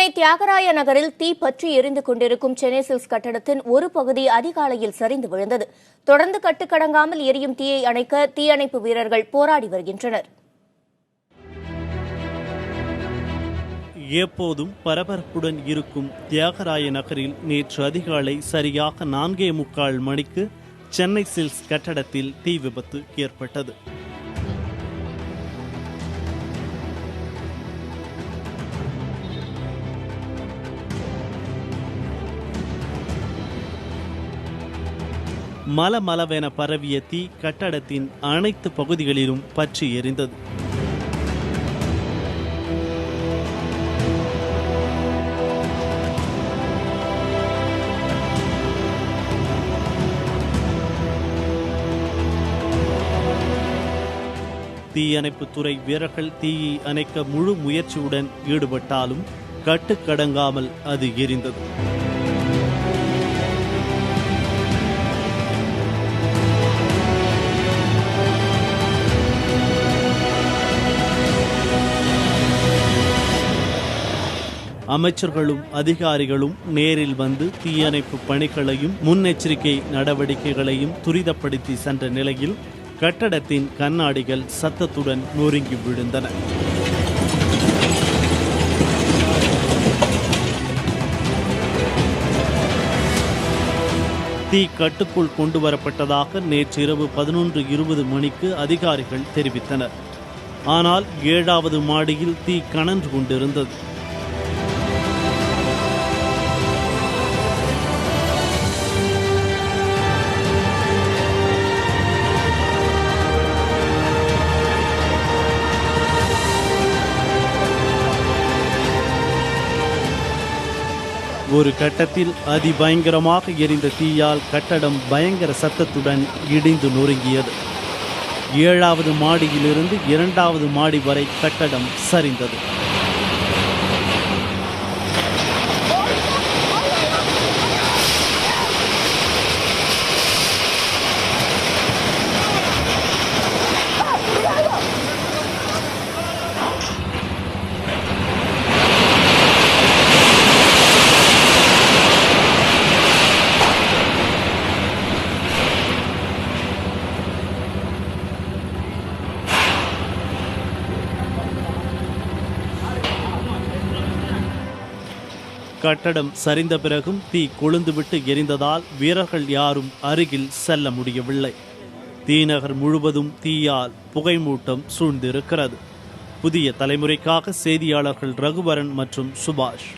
சென்னை தியாகராய நகரில் தீ பற்றி எரிந்து கொண்டிருக்கும் சென்னை சில்க்ஸ் கட்டடத்தின் ஒரு பகுதி அதிகாலையில் சரிந்து விழுந்தது. தொடர்ந்து கட்டுக்கடங்காமல் எரியும் தீயை அணைக்க தீயணைப்பு வீரர்கள் போராடி வருகின்றனர். எப்போதும் பரபரப்புடன் இருக்கும் தியாகராய நகரில் நேற்று அதிகாலை சரியாக 4:45 மணிக்கு சென்னை சில்க்ஸ் கட்டடத்தில் தீ விபத்து ஏற்பட்டது. மலமளவென பரவிய தீ கட்டடத்தின் அனைத்து பகுதிகளிலும் பற்றி எரிந்தது. தீயணைப்புத்துறை வீரர்கள் தீயை அணைக்க முழு முயற்சியுடன் ஈடுபட்டாலும் கட்டுக்கடங்காமல் அது எரிந்தது. அமைச்சர்களும் அதிகாரிகளும் நேரில் வந்து தீயணைப்பு பணிகளையும் முன்னெச்சரிக்கை நடவடிக்கைகளையும் துரிதப்படுத்தி சென்ற நிலையில் கட்டடத்தின் கண்ணாடிகள் சத்தத்துடன் நொறுங்கி விழுந்தன. தீ கட்டுக்குள் கொண்டுவரப்பட்டதாக நேற்று இரவு 11:20 மணிக்கு அதிகாரிகள் தெரிவித்தனர். ஆனால் 7வது மாடியில் தீ கனன்று கொண்டிருந்தது. ஒரு கட்டத்தில் அதிபயங்கரமாக எரிந்த தீயால் கட்டடம் பயங்கர சத்தத்துடன் இடிந்து நொறுங்கியது. 7வது மாடியிலிருந்து 2வது மாடி வரை கட்டடம் சரிந்தது. கட்டடம் சரிந்த பிறகும் தீ கொழுந்துவிட்டு எரிந்ததால் வீரர்கள் யாரும் அருகில் செல்ல முடியவில்லை. தீநகர் முழுவதும் தீயால் புகைமூட்டம் சூழ்ந்திருக்கிறது. புதிய தலைமுறைக்காக செய்தியாளர்கள் ரகுவரன் மற்றும் சுபாஷ்.